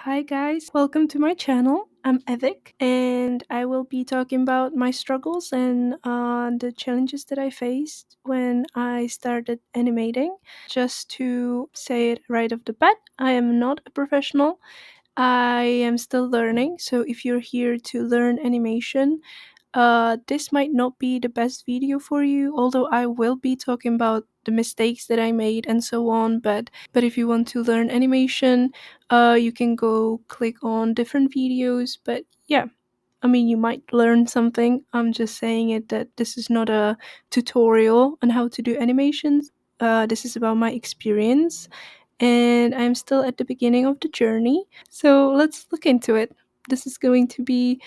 Hi guys, welcome to my channel. I'm Evik and I will be talking about my struggles and the challenges that I faced when I started animating. Just to say it right off the bat, I am not a professional. I am still learning, so if you're here to learn animation, this might not be the best video for you, although I will be talking about the mistakes that I made and so on. But if you want to learn animation, you can go click on different videos. But yeah, I mean, you might learn something. I'm just saying it that this is not a tutorial on how to do animations. This is about my experience, and I'm still at the beginning of the journey. So let's look into it. This is going to be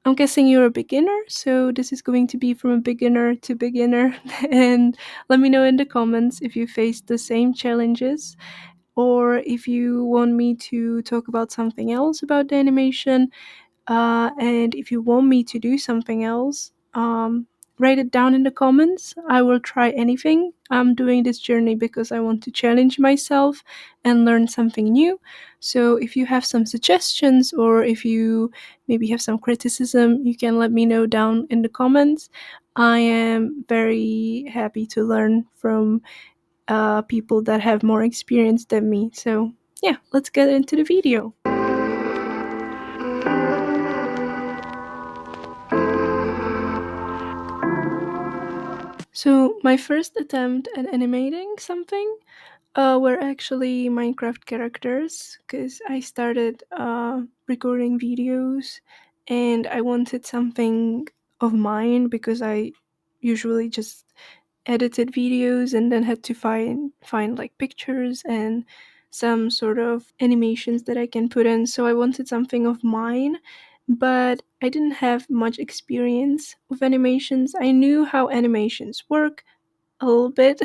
I'm guessing you're a beginner, so this is going to be from a beginner to beginner. And let me know in the comments if you faced the same challenges or if you want me to talk about something else about the animation. And if you want me to do something else, write it down in the comments. I will try anything. I'm doing this journey because I want to challenge myself and learn something new. So if you have some suggestions or if you maybe have some criticism, you can let me know down in the comments. I am very happy to learn from people that have more experience than me. So yeah, let's get into the video. So my first attempt at animating something were actually Minecraft characters because I started recording videos and I wanted something of mine because I usually just edited videos and then had to find like pictures and some sort of animations that I can put in. So I wanted something of mine, but I didn't have much experience with animations. I knew how animations work a little bit.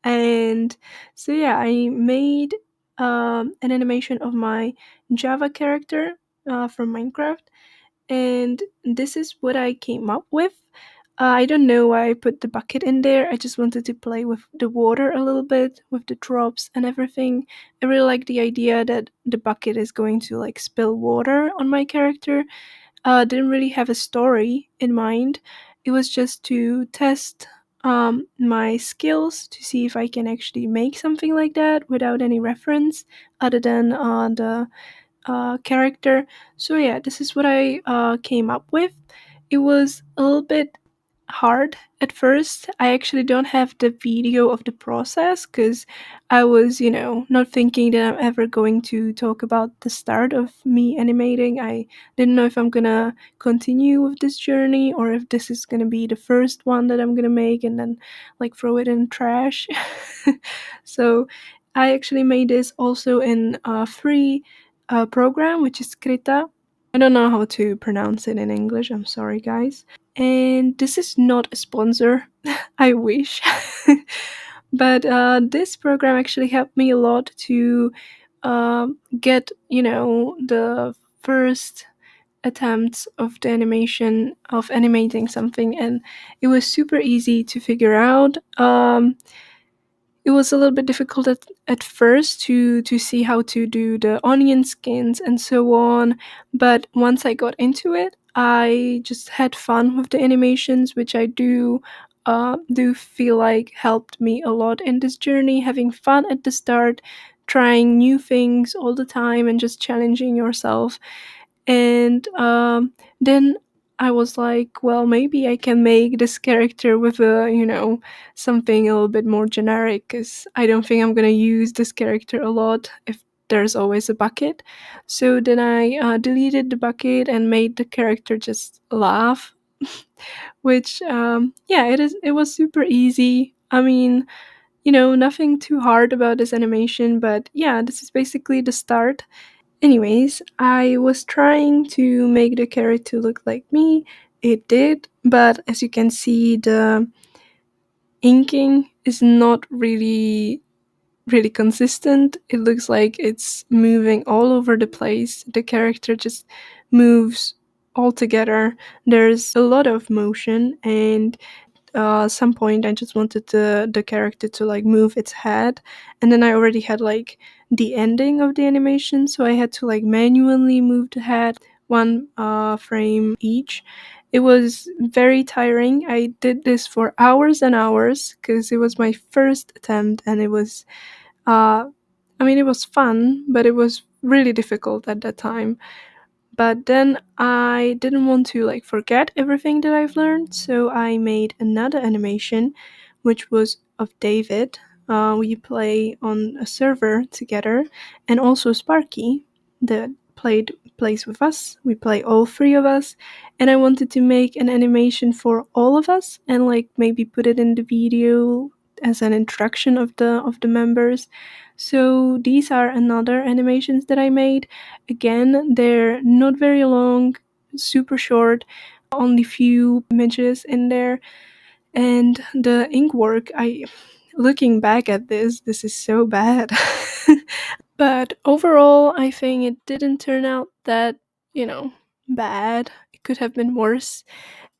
And so yeah, I made an animation of my Java character from Minecraft, and this is what I came up with. I don't know why I put the bucket in there. I just wanted to play with the water a little bit, with the drops and everything. I really like the idea that the bucket is going to like spill water on my character. Didn't really have a story in mind. It was just to test my skills to see if I can actually make something like that without any reference other than the character. So yeah, this is what I came up with. It was a little bit hard at first. I actually don't have the video of the process because I was, not thinking that I'm ever going to talk about the start of me animating. I didn't know if I'm gonna continue with this journey or if this is gonna be the first one that I'm gonna make and then like throw it in trash. So I actually made this also in a free program, which is Krita. I don't know how to pronounce it in English. I'm sorry, guys. And this is not a sponsor. I wish. But this program actually helped me a lot to get, the first attempts of the animation of animating something, and it was super easy to figure out. It was a little bit difficult at first to see how to do the onion skins and so on, but once I got into it, I just had fun with the animations, which I do feel like helped me a lot in this journey. Having fun at the start, trying new things all the time, and just challenging yourself. And then I was like, well, maybe I can make this character with something a little bit more generic because I don't think I'm gonna use this character a lot if there's always a bucket. So then I deleted the bucket and made the character just laugh, which yeah, it was super easy. I mean, nothing too hard about this animation, but yeah, this is basically the start. Anyways, I was trying to make the character look like me. It did, but as you can see, the inking is not really consistent. It looks like it's moving all over the place. The character just moves all together. There's a lot of motion, and some point I just wanted the character to like move its head, and then I already had like the ending of the animation, so I had to like manually move the head one frame each. It was very tiring. I did this for hours and hours because it was my first attempt, and it was uh I mean, it was fun, but it was really difficult at that time. But then I didn't want to like forget everything that I've learned, so I made another animation, which was of David. We play on a server together, and also Sparky that plays with us. We play all three of us, and I wanted to make an animation for all of us and like maybe put it in the video as an introduction of the members. So these are another animations that I made. Again, they're not very long, super short, only few images in there. And the ink work, I looking back at this is so bad. But overall, I think it didn't turn out that, bad. It could have been worse.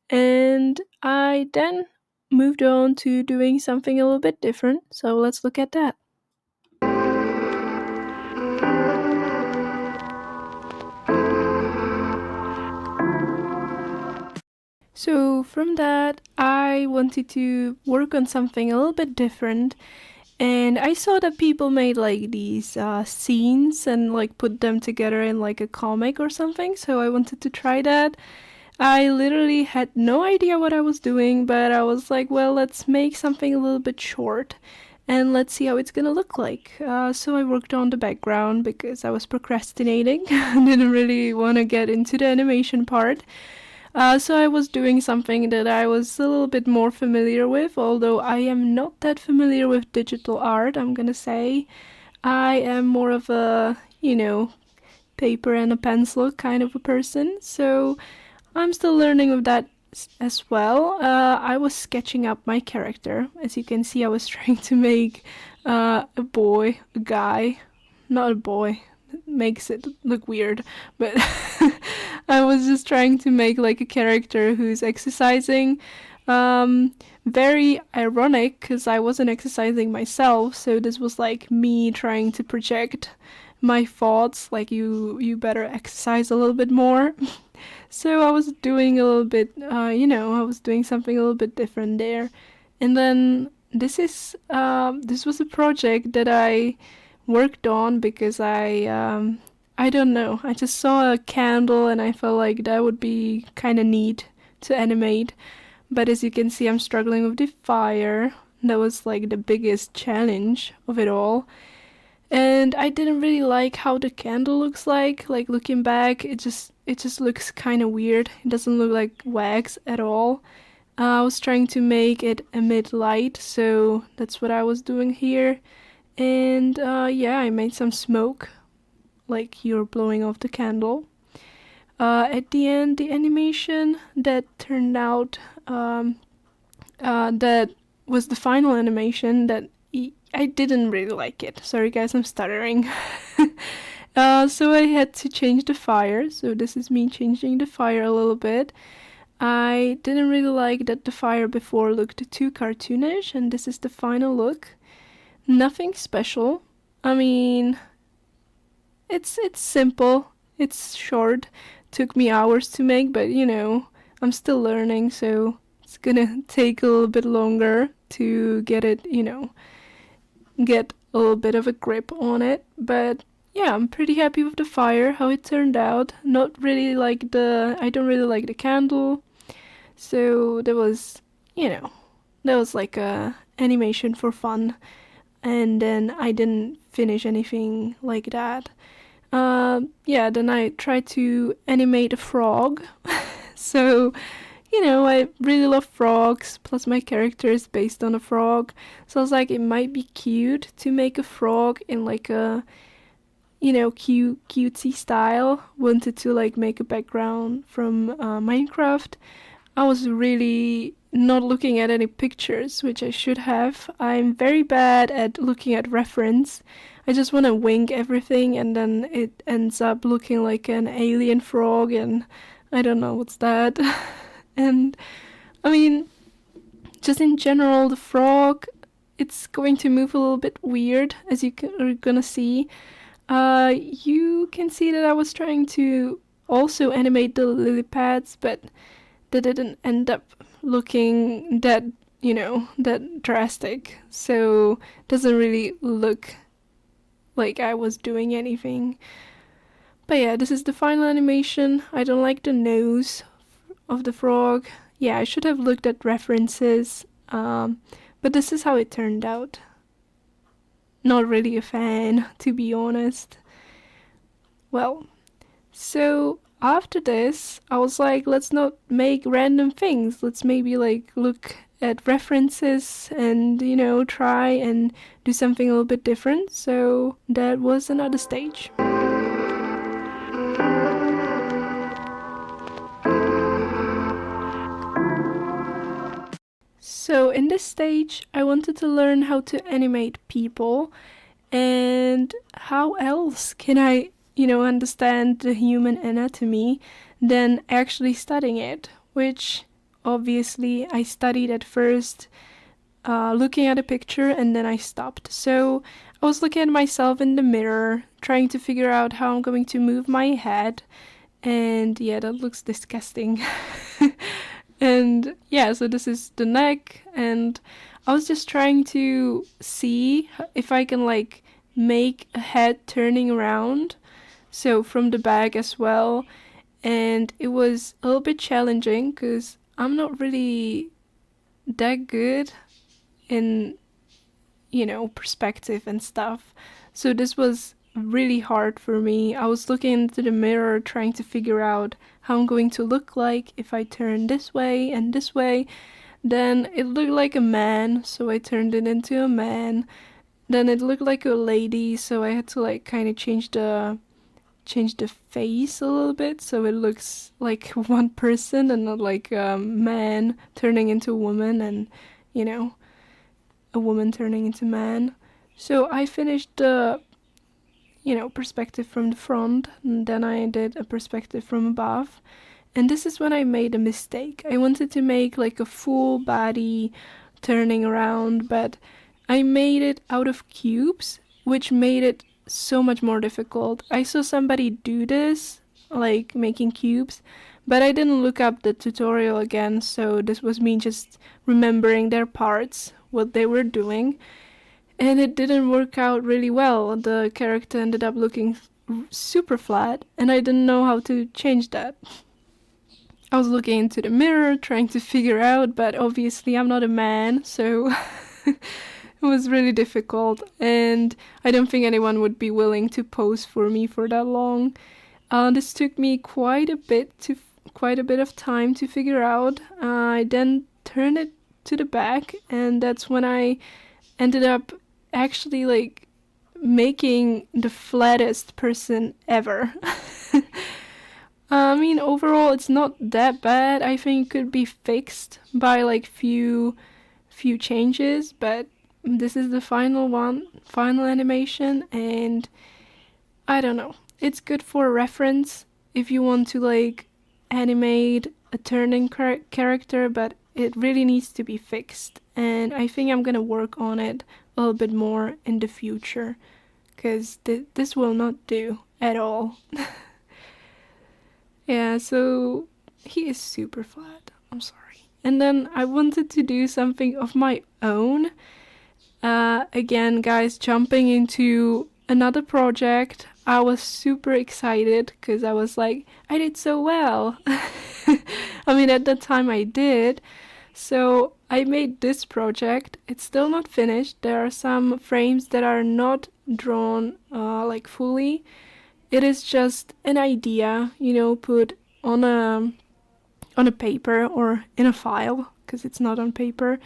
And I then moved on to doing something a little bit different. So let's look at that. So from that, I wanted to work on something a little bit different, and I saw that people made like these scenes and like put them together in like a comic or something. So I wanted to try that. I literally had no idea what I was doing, but I was like, well, let's make something a little bit short. And let's see how it's gonna look like. So I worked on the background because I was procrastinating. I didn't really want to get into the animation part. So I was doing something that I was a little bit more familiar with, although I am not that familiar with digital art, I'm gonna say. I am more of a, paper and a pencil kind of a person, so I'm still learning with that as well. I was sketching up my character. As you can see, I was trying to make a boy, a guy, not a boy. It makes it look weird, but I was just trying to make like a character who's exercising. Very ironic because I wasn't exercising myself, so this was like me trying to project my thoughts, like you better exercise a little bit more. So I was doing a little bit, I was doing something a little bit different there. And then this was a project that I worked on because I don't know, I just saw a candle and I felt like that would be kind of neat to animate. But as you can see, I'm struggling with the fire. That was like the biggest challenge of it all. And I didn't really like how the candle looks like. Like looking back, it just looks kind of weird. It doesn't look like wax at all. I was trying to make it emit light, so that's what I was doing here. And yeah, I made some smoke, like you're blowing off the candle. At the end, the animation that turned out, that was the final animation that I didn't really like it. Sorry guys, I'm stuttering. So I had to change the fire. So this is me changing the fire a little bit. I didn't really like that the fire before looked too cartoonish, and this is the final look. Nothing special. I mean, it's simple. It's short. Took me hours to make, but I'm still learning, so it's gonna take a little bit longer to get it, get a little bit of a grip on it. But yeah, I'm pretty happy with the fire, how it turned out. Not really like I don't really like the candle. So that was like a animation for fun. And then I didn't finish anything like that. Yeah, then I tried to animate a frog. So, I really love frogs, plus my character is based on a frog. So I was like, it might be cute to make a frog in like a, cutesy style. Wanted to like make a background from Minecraft. I was really not looking at any pictures, which I should have. I'm very bad at looking at reference. I just want to wing everything and then it ends up looking like an alien frog and I don't know what's that. And I mean, just in general, the frog it's going to move a little bit weird, as are gonna see. You can see that I was trying to also animate the lily pads, but that didn't end up looking that, that drastic. So it doesn't really look like I was doing anything. But yeah, this is the final animation. I don't like the nose of the frog. Yeah, I should have looked at references. But this is how it turned out. Not really a fan, to be honest. Well, so after this, I was like, let's not make random things. Let's maybe like look at references and, try and do something a little bit different. So that was another stage. So in this stage, I wanted to learn how to animate people, and how else can I, understand the human anatomy than actually studying it, which obviously I studied at first, looking at a picture, and then I stopped. So I was looking at myself in the mirror, trying to figure out how I'm going to move my head, and yeah, that looks disgusting. And yeah, so this is the neck, and I was just trying to see if I can like make a head turning around, so from the back as well. And it was a little bit challenging because I'm not really that good in, perspective and stuff. So this was really hard for me. I was looking into the mirror trying to figure out how I'm going to look like if I turn this way and this way. Then it looked like a man, so I turned it into a man. Then it looked like a lady, so I had to like kind of change the face a little bit so it looks like one person and not like a man turning into a woman, and a woman turning into man. So I finished the perspective from the front, and then I did a perspective from above. And this is when I made a mistake. I wanted to make like a full body turning around, but I made it out of cubes, which made it so much more difficult. I saw somebody do this, like making cubes, but I didn't look up the tutorial again, so this was me just remembering their parts, what they were doing. And it didn't work out really well. The character ended up looking super flat, and I didn't know how to change that. I was looking into the mirror, trying to figure out, but obviously I'm not a man, so it was really difficult, and I don't think anyone would be willing to pose for me for that long. This took me quite a bit of time to figure out. I then turned it to the back, and that's when I ended up actually like making the flattest person ever. I mean, overall it's not that bad. I think it could be fixed by like few changes, but this is the final animation, and I don't know. It's good for reference if you want to like animate a turning character, but it really needs to be fixed, and I think I'm gonna work on it a little bit more in the future, because this will not do at all. Yeah, so he is super flat. I'm sorry. And then I wanted to do something of my own. Again, guys, jumping into another project. I was super excited because I was like, I did so well. I mean, at that time I did. So I made this project. It's still not finished. There are some frames that are not drawn like fully. It is just an idea, put on a paper or in a file, because it's not on paper.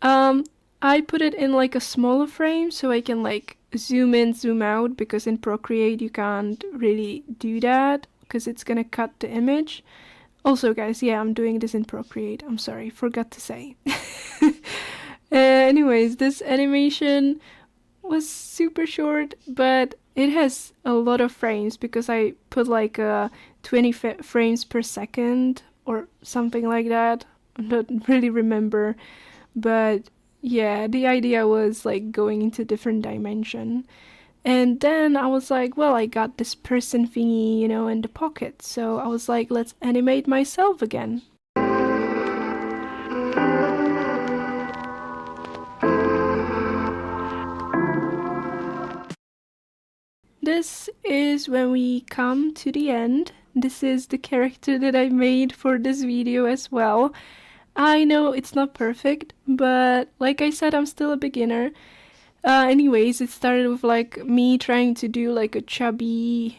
I put it in like a smaller frame so I can like zoom in, zoom out, because in Procreate you can't really do that because it's gonna cut the image. Also, guys, yeah, I'm doing this in Procreate. I'm sorry, forgot to say. Anyways, this animation was super short, but it has a lot of frames because I put like 20 frames per second or something like that. I don't really remember, but Yeah, the idea was like going into different dimension. And then I was like, well, I got this person thingy, in the pocket. So I was like, let's animate myself again. This is when we come to the end. This is the character that I made for this video as well. I know it's not perfect, but like I said, I'm still a beginner. Anyways, it started with like me trying to do like a chubby,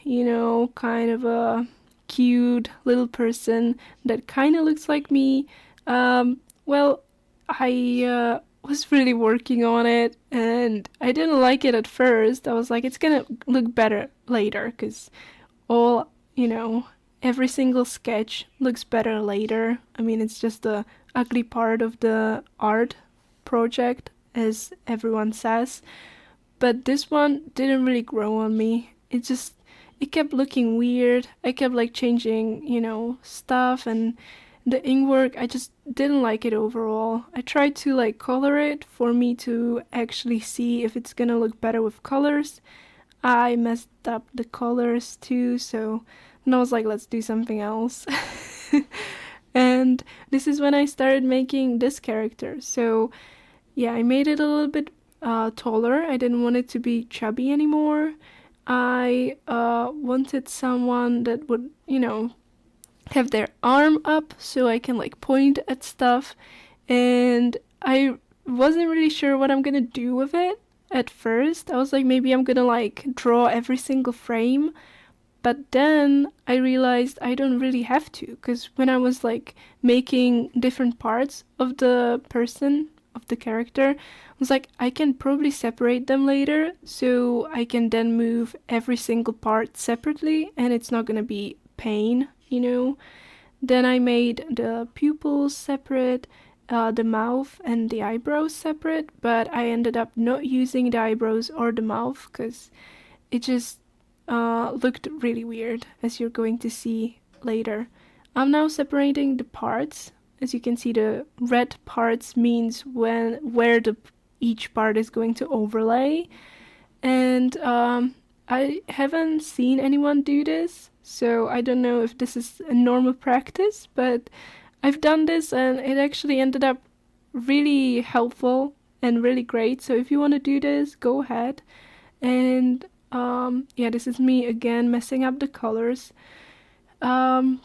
kind of a cute little person that kind of looks like me. Well, I was really working on it and I didn't like it at first. I was like, it's gonna look better later because all, every single sketch looks better later. I mean, it's just the ugly part of the art project, as everyone says. But this one didn't really grow on me. It kept looking weird. I kept like changing, stuff, and the inkwork, I just didn't like it overall. I tried to like color it for me to actually see if it's gonna look better with colors. I messed up the colors too, so then I was like, let's do something else. And this is when I started making this character. So yeah, I made it a little bit taller. I didn't want it to be chubby anymore. I wanted someone that would, have their arm up so I can like point at stuff. And I wasn't really sure what I'm gonna do with it at first. I was like, maybe I'm gonna like draw every single frame. But then I realized I don't really have to, because when I was like making different parts of the person, of the character, I was like, I can probably separate them later, so I can then move every single part separately and it's not gonna be pain. Then I made the pupils separate, the mouth and the eyebrows separate, but I ended up not using the eyebrows or the mouth because it just looked really weird, as you're going to see later. I'm now separating the parts. As you can see, the red parts means where each part is going to overlay. And I haven't seen anyone do this, so I don't know if this is a normal practice, but I've done this and it actually ended up really helpful and really great. So if you want to do this, go ahead. And yeah, this is me again messing up the colors. Um,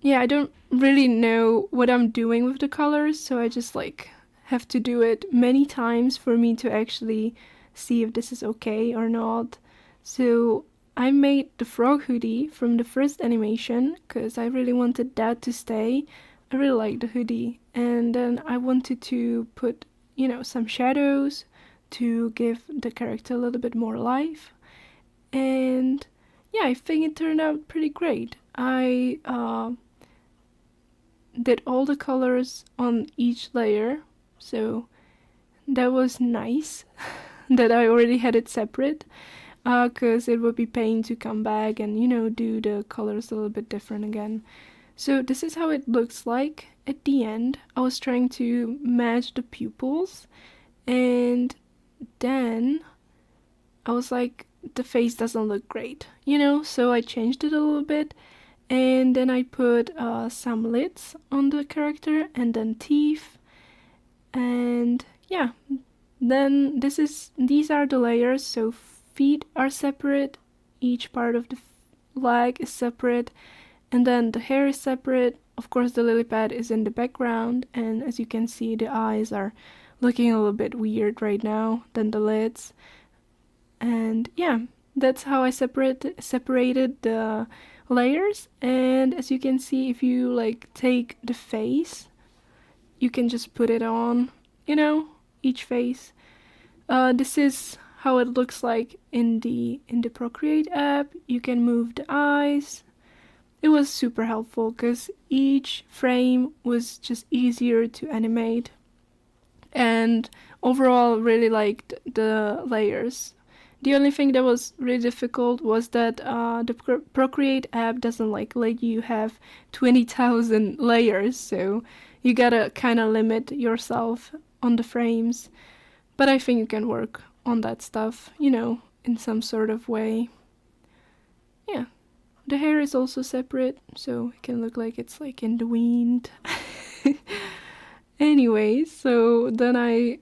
yeah, I don't really know what I'm doing with the colors, so I just like have to do it many times for me to actually see if this is okay or not. So I made the frog hoodie from the first animation because I really wanted that to stay. I really like the hoodie, and then I wanted to put, some shadows to give the character a little bit more life. And yeah, I think it turned out pretty great. I did all the colors on each layer, so that was nice that I already had it separate, because it would be pain to come back and do the colors a little bit different again. So this is how it looks like at the end. I was trying to match the pupils, and then I was like, the face doesn't look great, so I changed it a little bit, and then I put some lids on the character and then teeth, and yeah, then these are the layers. So feet are separate, each part of the leg is separate, and then the hair is separate. Of course, the lily pad is in the background, and as you can see, the eyes are looking a little bit weird right now than the lids. And yeah, that's how I separated the layers. And as you can see, if you like take the face, you can just put it on, each face. This is how it looks like in the Procreate app. You can move the eyes. It was super helpful because each frame was just easier to animate, and overall really liked the layers. The only thing that was really difficult was that the Procreate app doesn't like let you have 20,000 layers, so you gotta kind of limit yourself on the frames. But I think you can work on that stuff, in some sort of way. Yeah. The hair is also separate, so it can look like it's like in the wind. Anyway, so then I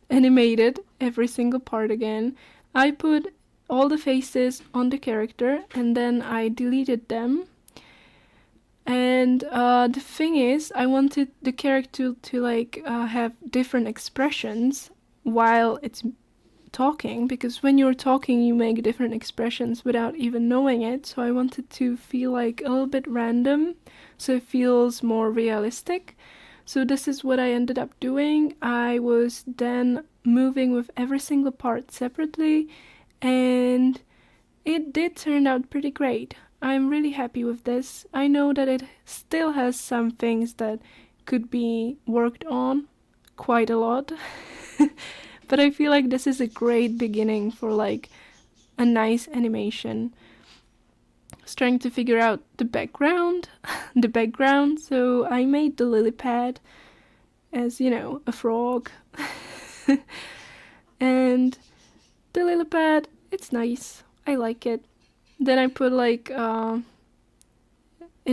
animated every single part again. I put all the faces on the character and then I deleted them. And the thing is, I wanted the character to like have different expressions while it's talking, because when you're talking you make different expressions without even knowing it. So I wanted to feel like a little bit random, so it feels more realistic. So this is what I ended up doing. I was then moving with every single part separately, and it did turn out pretty great. I'm really happy with this. I know that it still has some things that could be worked on quite a lot. But I feel like this is a great beginning for like a nice animation. I was trying to figure out the background, so I made the lily pad as, a frog. And the lily pad, it's nice. I like it. Then I put like in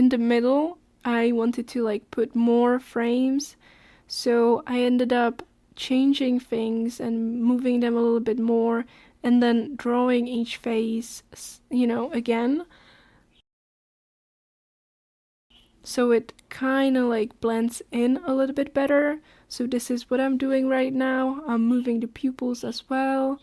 the middle, I wanted to like put more frames, so I ended up changing things and moving them a little bit more, and then drawing each face, again. So it kind of like blends in a little bit better. So this is what I'm doing right now. I'm moving the pupils as well.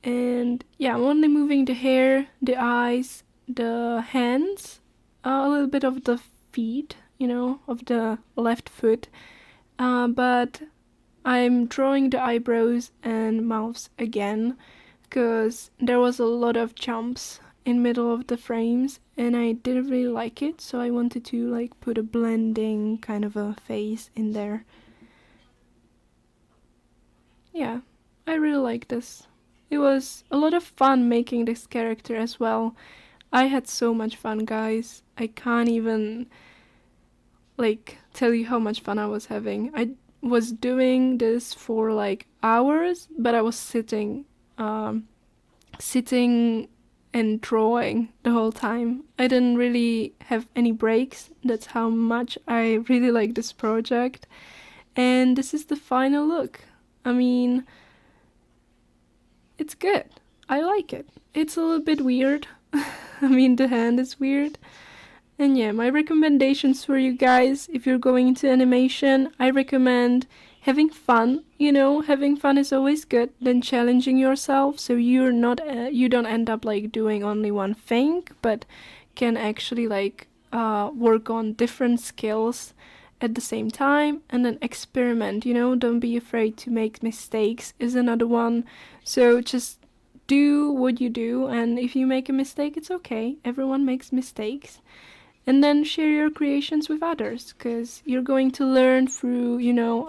And yeah, I'm only moving the hair, the eyes, the hands, a little bit of the feet, of the left foot. But I'm drawing the eyebrows and mouths again, because there was a lot of jumps in middle of the frames and I didn't really like it, so I wanted to like put a blending kind of a face in there. Yeah, I really like this. It was a lot of fun making this character as well. I had so much fun, guys. I can't even like tell you how much fun I was having. I was doing this for like hours, but I was sitting and drawing the whole time. I didn't really have any breaks. That's how much I really like this project. And this is the final look. I mean, it's good. I like it. It's a little bit weird. I mean, the hand is weird. And yeah, my recommendations for you guys, if you're going into animation, I recommend having fun. Having fun is always good. Then challenging yourself, so you don't end up like doing only one thing, but can actually like work on different skills at the same time, and then experiment. Don't be afraid to make mistakes is another one. So just do what you do, and if you make a mistake, it's okay. Everyone makes mistakes. And then share your creations with others, because you're going to learn through,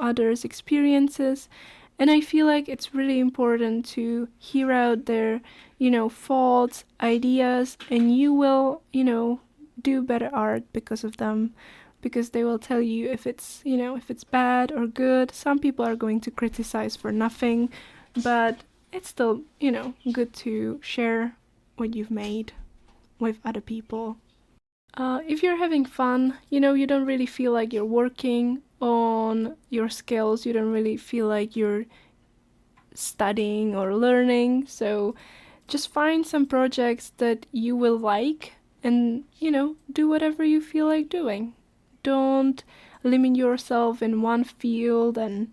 others' experiences. And I feel like it's really important to hear out their, thoughts, ideas, and you will, do better art because of them, because they will tell you if it's, if it's bad or good. Some people are going to criticize for nothing, but it's still, good to share what you've made with other people. If you're having fun, you don't really feel like you're working on your skills, you don't really feel like you're studying or learning, so just find some projects that you will like and, do whatever you feel like doing. Don't limit yourself in one field and,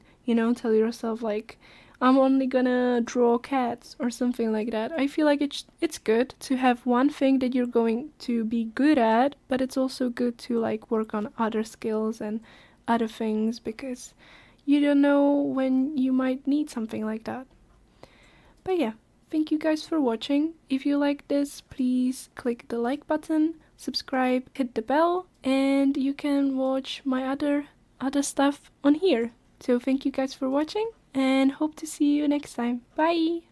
tell yourself like, I'm only gonna draw cats or something like that. I feel like it's good to have one thing that you're going to be good at, but it's also good to like work on other skills and other things, because you don't know when you might need something like that. But yeah, thank you guys for watching. If you like this, please click the like button, subscribe, hit the bell, and you can watch my other stuff on here. So thank you guys for watching, and hope to see you next time. Bye!